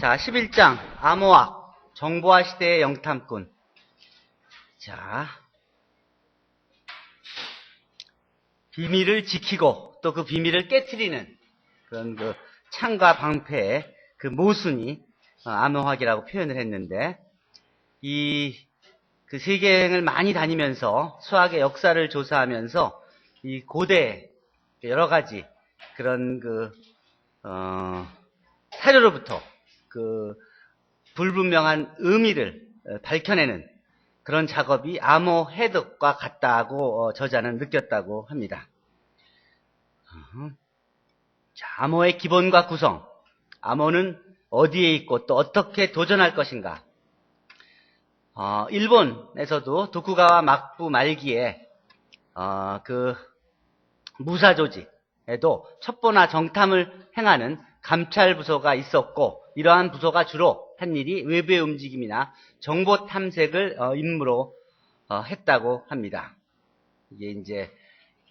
자, 11장 암호학 정보화 시대의 영탐꾼. 자, 비밀을 지키고 또 그 비밀을 깨트리는 그런 그 창과 방패의 그 모순이 암호학이라고 표현을 했는데, 그 세계여행을 많이 다니면서 수학의 역사를 조사하면서 이 고대 여러 가지 그런 사료로부터 그 불분명한 의미를 밝혀내는 그런 작업이 암호 해독과 같다고 저자는 느꼈다고 합니다. 자, 암호의 기본과 구성, 암호는 어디에 있고 또 어떻게 도전할 것인가. 일본에서도 도쿠가와 막부 말기에 그 무사 조직에도 첩보나 정탐을 행하는 감찰 부서가 있었고, 이러한 부서가 주로 한 일이 외부의 움직임이나 정보 탐색을 임무로 했다고 합니다. 이게 이제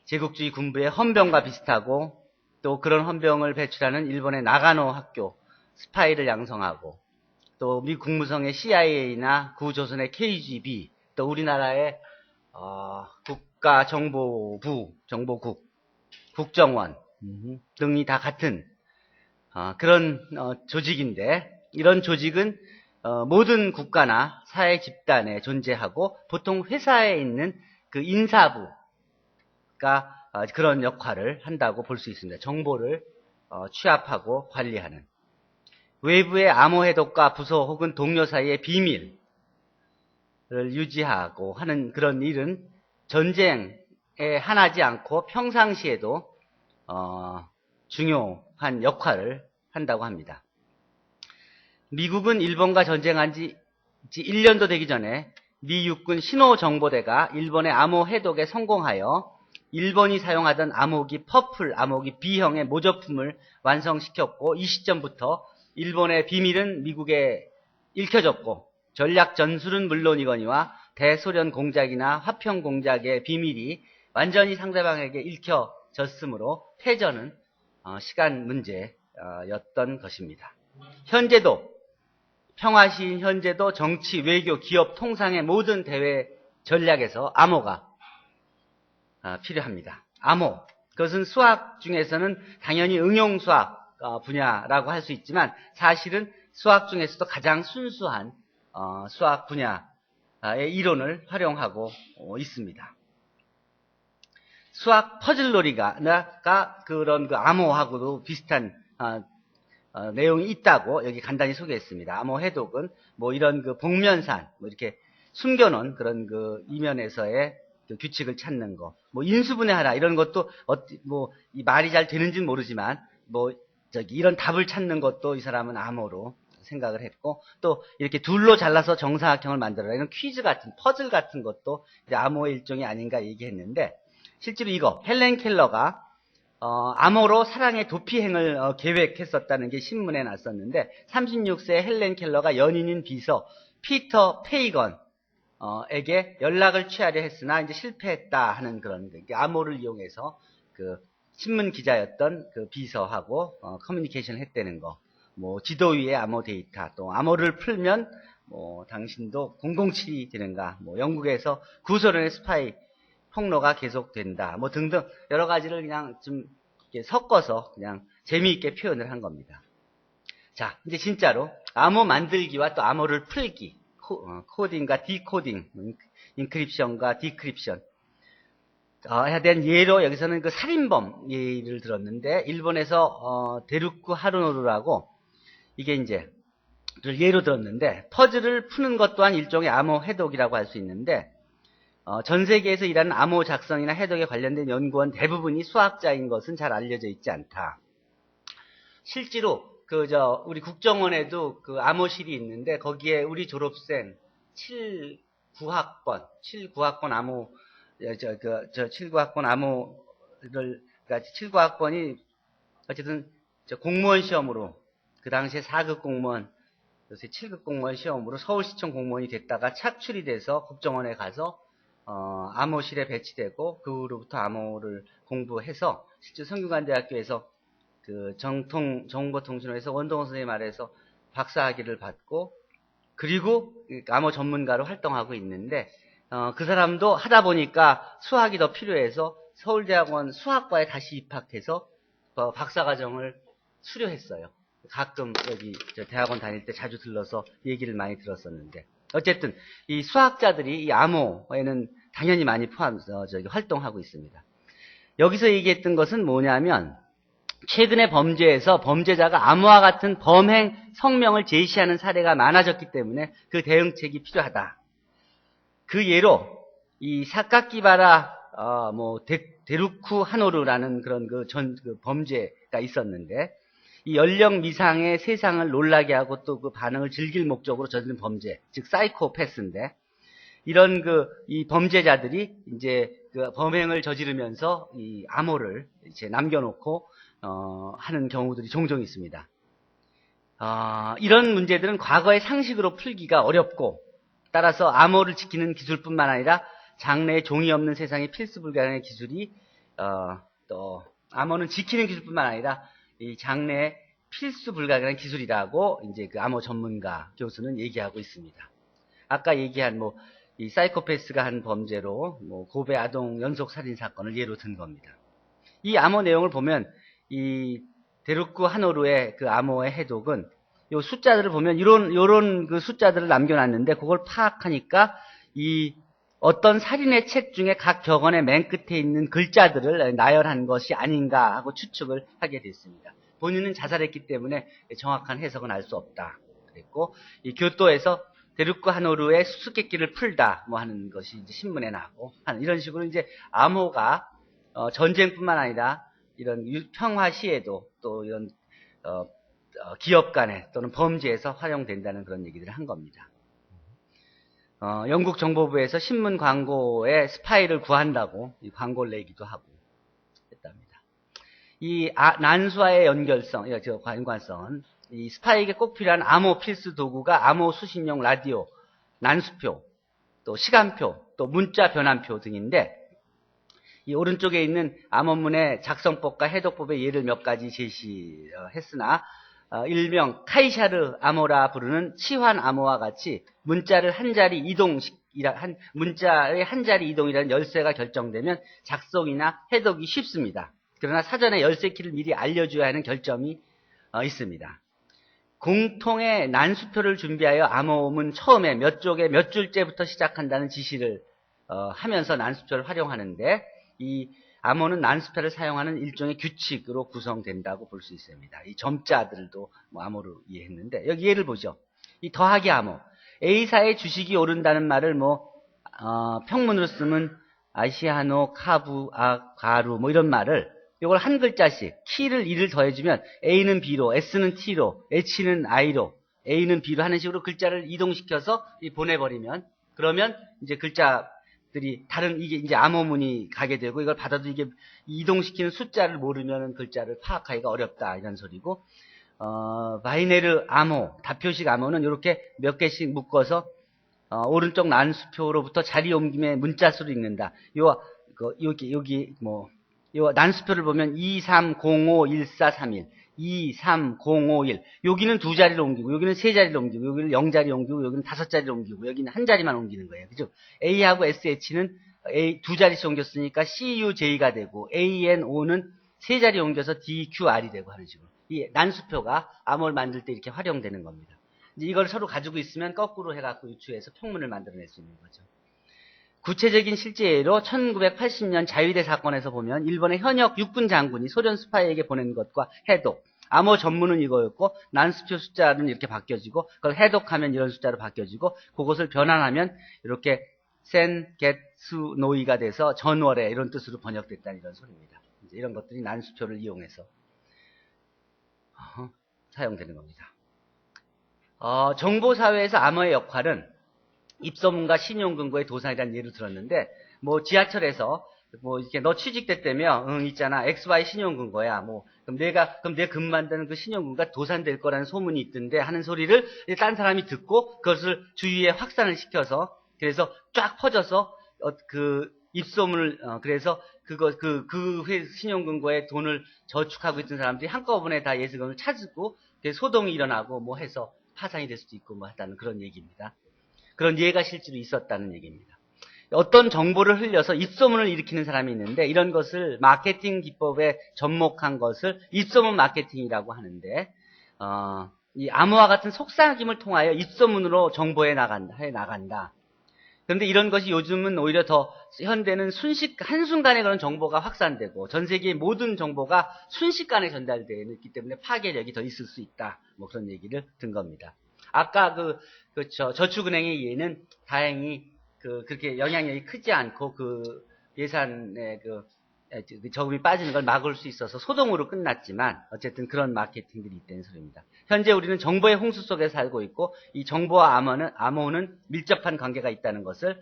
제국주의 군부의 헌병과 비슷하고, 또 그런 헌병을 배출하는 일본의 나가노 학교 스파이를 양성하고, 또 미 국무성의 CIA나 구조선의 KGB, 또 우리나라의 국가정보부, 정보국, 국정원 등이 다 같은 그런 조직인데, 이런 조직은 모든 국가나 사회 집단에 존재하고 보통 회사에 있는 그 인사부가 그런 역할을 한다고 볼 수 있습니다. 정보를 취합하고 관리하는. 외부의 암호 해독과 부서 혹은 동료 사이의 비밀을 유지하고 하는 그런 일은 전쟁에 한하지 않고 평상시에도 중요한 역할을 한다고 합니다. 미국은 일본과 전쟁한 지 1년도 되기 전에 미 육군 신호정보대가 일본의 암호 해독에 성공하여 일본이 사용하던 암호기 퍼플, 암호기 B형의 모조품을 완성시켰고, 이 시점부터 일본의 비밀은 미국에 읽혀졌고, 전략 전술은 물론이거니와 대소련 공작이나 화평 공작의 비밀이 완전히 상대방에게 읽혀졌으므로 패전은 시간 문제였던 것입니다. 현재도, 평화시인 현재도 정치, 외교, 기업, 통상의 모든 대외 전략에서 암호가 필요합니다. 암호, 그것은 수학 중에서는 당연히 응용수학 분야라고 할 수 있지만, 사실은 수학 중에서도 가장 순수한 수학 분야의 이론을 활용하고 있습니다. 수학 퍼즐놀이가 그런 그 암호하고도 비슷한 내용이 있다고 여기 간단히 소개했습니다. 암호 해독은 뭐 이런 그 복면산, 뭐 이렇게 숨겨놓은 그런 그 이면에서의 그 규칙을 찾는 거, 뭐 인수분해하라 이런 것도 뭐 이 말이 잘 되는지는 모르지만, 뭐 이런 답을 찾는 것도 이 사람은 암호로 생각을 했고, 또 이렇게 둘로 잘라서 정사각형을 만들어라 이런 퀴즈 같은 퍼즐 같은 것도 이제 암호의 일종이 아닌가 얘기했는데, 실제로 이거 헬렌 켈러가 암호로 사랑의 도피행을 계획했었다는 게 신문에 났었는데, 36세 헬렌 켈러가 연인인 비서 피터 페이건에게 연락을 취하려 했으나 이제 실패했다 하는 그런 암호를 이용해서 그 신문 기자였던 그 비서하고 커뮤니케이션을 했다는 거. 뭐 지도 위에 암호 데이터, 또 암호를 풀면 뭐 당신도 007이 되는가, 뭐 영국에서 구소련의 스파이 폭로가 계속된다, 뭐 등등 여러 가지를 그냥 좀 이렇게 섞어서 그냥 재미있게 표현을 한 겁니다. 자, 이제 진짜로 암호 만들기와 또 암호를 풀기, 코딩과 디코딩, 인크립션과 디크립션 해야 된 예로, 여기서는 그 살인범 예를 들었는데, 일본에서 데루쿠 하루노루라고, 이게 이제 예로 들었는데, 퍼즐을 푸는 것 또한 일종의 암호 해독이라고 할 수 있는데, 전 세계에서 일하는 암호 작성이나 해독에 관련된 연구원 대부분이 수학자인 것은 잘 알려져 있지 않다. 실제로 우리 국정원에도 그 암호실이 있는데, 거기에 우리 졸업생 79학번 암호 79학번 암호를, 그러니까 79학번이 어쨌든 공무원 시험으로, 그 당시에 4급 공무원, 요새 7급 공무원 시험으로 서울시청 공무원이 됐다가 착출이 돼서 국정원에 가서 암호실에 배치되고, 그 후로부터 암호를 공부해서 실제 성균관대학교에서 그 정보통신호에서 원동호 선생님 아래에서 박사학위를 받고 그리고 암호 전문가로 활동하고 있는데 그 사람도 하다 보니까 수학이 더 필요해서 서울대학원 수학과에 다시 입학해서 박사과정을 수료했어요. 가끔 여기 대학원 다닐 때 자주 들러서 얘기를 많이 들었었는데 어쨌든 이 수학자들이 이 암호에는 당연히 많이 포함해서 활동하고 있습니다. 여기서 얘기했던 것은 뭐냐면 최근의 범죄에서 범죄자가 암호와 같은 범행 성명을 제시하는 사례가 많아졌기 때문에 그 대응책이 필요하다. 그 예로 이 사카키바라 데루쿠 하노루라는 그런 그 범죄가 있었는데 이 연령 미상의 세상을 놀라게 하고 또 그 반응을 즐길 목적으로 저지른 범죄, 즉 사이코패스인데 이런 이 범죄자들이 이제 그 범행을 저지르면서 이 암호를 이제 남겨놓고 하는 경우들이 종종 있습니다. 이런 문제들은 과거의 상식으로 풀기가 어렵고 따라서 암호를 지키는 기술뿐만 아니라 장래에 종이 없는 세상의 필수 불가능의 기술이 또 암호는 지키는 기술뿐만 아니라 이 장래에 필수 불가능한 기술이라고 이제 그 암호 전문가 교수는 얘기하고 있습니다. 아까 얘기한 이 사이코패스가 한 범죄로 고베 아동 연속 살인 사건을 예로 든 겁니다. 이 암호 내용을 보면 이 데루쿠 하노루의 그 암호의 해독은 요 숫자들을 보면 요런 그 숫자들을 남겨놨는데 그걸 파악하니까 이 어떤 살인의 책 중에 각 격언의 맨 끝에 있는 글자들을 나열한 것이 아닌가 하고 추측을 하게 됐습니다. 본인은 자살했기 때문에 정확한 해석은 알 수 없다. 그랬고 이 교토에서 데루쿠 하노루의 수수께끼를 풀다 하는 것이 이제 신문에 나고 하는 이런 식으로 이제 암호가 전쟁뿐만 아니라 이런 평화 시에도 또 이런 기업 간에 또는 범죄에서 활용된다는 그런 얘기들을 한 겁니다. 영국 정보부에서 신문 광고에 스파이를 구한다고 이 광고를 내기도 하고 했답니다. 이 난수와의 연관성은 이 스파이에게 꼭 필요한 암호 필수 도구가 암호 수신용 라디오, 난수표, 또 시간표, 또 문자 변환표 등인데 이 오른쪽에 있는 암호문의 작성법과 해독법의 예를 몇 가지 제시했으나 일명 카이샤르 암호라 부르는 치환 암호와 같이 문자를 문자의 한 자리 이동이라는 열쇠가 결정되면 작성이나 해독이 쉽습니다. 그러나 사전에 열쇠 키를 미리 알려줘야 하는 결점이 있습니다. 공통의 난수표를 준비하여 암호문 처음에 몇 쪽에 몇 줄째부터 시작한다는 지시를 하면서 난수표를 활용하는데 이 암호는 난수표를 사용하는 일종의 규칙으로 구성된다고 볼 수 있습니다. 이 점자들도 암호로 이해했는데 여기 예를 보죠. 이 더하기 암호. A사의 주식이 오른다는 말을 평문으로 쓰면 아시아노, 카부, 가루 이런 말을 이걸 한 글자씩 키를 1을 더해주면 A는 B로, S는 T로, H는 I로, A는 B로 하는 식으로 글자를 이동시켜서 보내버리면 그러면 이제 글자들이 이게 이제 암호문이 가게 되고 이걸 받아도 이게 이동시키는 숫자를 모르면 글자를 파악하기가 어렵다 이런 소리고 바이네르 암호, 다표식 암호는 이렇게 몇 개씩 묶어서 오른쪽 난수표로부터 자리 옮김의 문자 수를 읽는다. 여기 요 난수표를 보면 23051431 23051 여기는 두 자리를 옮기고 여기는 세 자리를 옮기고 여기는 0자리 옮기고 여기는 5자리를 옮기고 여기는 한 자리만 옮기는 거예요. 그죠? A하고 SH는 두 자리씩 옮겼으니까 CUJ가 되고 ANO는 세 자리 옮겨서 DQR이 되고 하는 식으로 이 난수표가 암호를 만들 때 이렇게 활용되는 겁니다. 이제 이걸 서로 가지고 있으면 거꾸로 해갖고 유추해서 평문을 만들어낼 수 있는 거죠. 구체적인 실제 예로 1980년 자위대 사건에서 보면 일본의 현역 육군 장군이 소련 스파이에게 보낸 것과 해독, 암호 전문은 이거였고 난수표 숫자는 이렇게 바뀌어지고 그걸 해독하면 이런 숫자로 바뀌어지고 그것을 변환하면 이렇게 센, 겟, 수, 노이가 돼서 전월에 이런 뜻으로 번역됐다는 이런 소리입니다. 이제 이런 것들이 난수표를 이용해서 사용되는 겁니다. 정보사회에서 암호의 역할은 입소문과 신용근거의 도산이라는 예를 들었는데, 지하철에서, 이렇게 너 취직됐다며, 있잖아, XY 신용근거야, 그럼 내 근무한다는 그 신용근거가 도산될 거라는 소문이 있던데 하는 소리를 딴 사람이 듣고, 그것을 주위에 확산을 시켜서, 그래서 쫙 퍼져서, 입소문을, 그래서 신용근거에 돈을 저축하고 있던 사람들이 한꺼번에 다 예수금을 찾고, 소동이 일어나고 해서 파산이 될 수도 있고 뭐 하다는 그런 얘기입니다. 그런 예가 실제로 있었다는 얘기입니다. 어떤 정보를 흘려서 입소문을 일으키는 사람이 있는데 이런 것을 마케팅 기법에 접목한 것을 입소문 마케팅이라고 하는데 이 암호화 같은 속삭임을 통하여 입소문으로 정보에 나간다. 그런데 이런 것이 요즘은 오히려 더 현대는 한순간에 그런 정보가 확산되고 전 세계의 모든 정보가 순식간에 전달되기 때문에 파괴력이 더 있을 수 있다. 뭐 그런 얘기를 든 겁니다. 아까 그렇죠. 저축은행의 예는 다행히 그렇게 영향력이 크지 않고 예산의 저금이 빠지는 걸 막을 수 있어서 소동으로 끝났지만 어쨌든 그런 마케팅들이 있다는 소리입니다. 현재 우리는 정보의 홍수 속에 살고 있고 이 정보와 암호는 밀접한 관계가 있다는 것을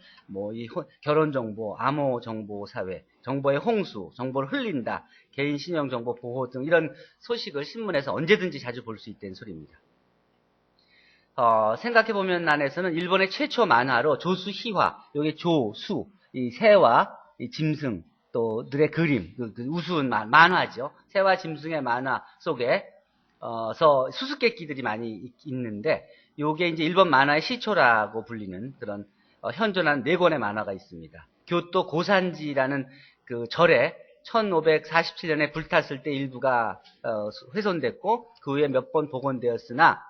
이 결혼 정보, 암호 정보 사회, 정보의 홍수, 정보를 흘린다, 개인 신용 정보 보호 등 이런 소식을 신문에서 언제든지 자주 볼 수 있다는 소리입니다. 생각해보면 안에서는 일본의 최초 만화로 조수희화, 여기 조수, 이 새와 이 짐승, 또 들의 그림, 우스운 만화죠. 새와 짐승의 만화 속에, 수수께끼들이 많이 있는데, 요게 이제 일본 만화의 시초라고 불리는 그런, 현존한 4권의 만화가 있습니다. 교토 고산지라는 그 절에 1547년에 불탔을 때 일부가, 훼손됐고, 그 후에 몇 번 복원되었으나,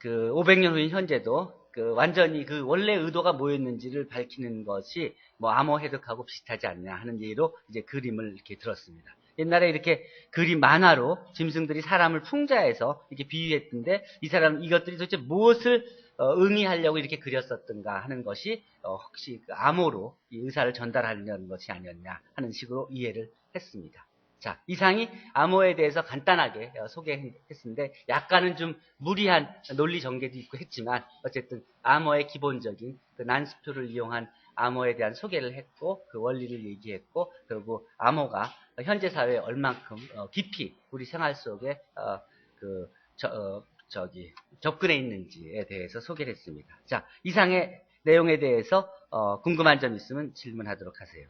500년 후인 현재도 완전히 원래 의도가 뭐였는지를 밝히는 것이 암호 해독하고 비슷하지 않냐 하는 예로 이제 그림을 이렇게 들었습니다. 옛날에 이렇게 그림 만화로 짐승들이 사람을 풍자해서 이렇게 비유했던데 이것들이 도대체 무엇을 의미하려고 이렇게 그렸었던가 하는 것이 혹시 암호로 이 의사를 전달하려는 것이 아니었냐 하는 식으로 이해를 했습니다. 자, 이상이 암호에 대해서 간단하게 소개했는데 약간은 좀 무리한 논리 전개도 있고 했지만 어쨌든 암호의 기본적인 난수표를 이용한 암호에 대한 소개를 했고 그 원리를 얘기했고 그리고 암호가 현재 사회에 얼만큼 깊이 우리 생활 속에 접근해 있는지에 대해서 소개를 했습니다. 자, 이상의 내용에 대해서 궁금한 점 있으면 질문하도록 하세요.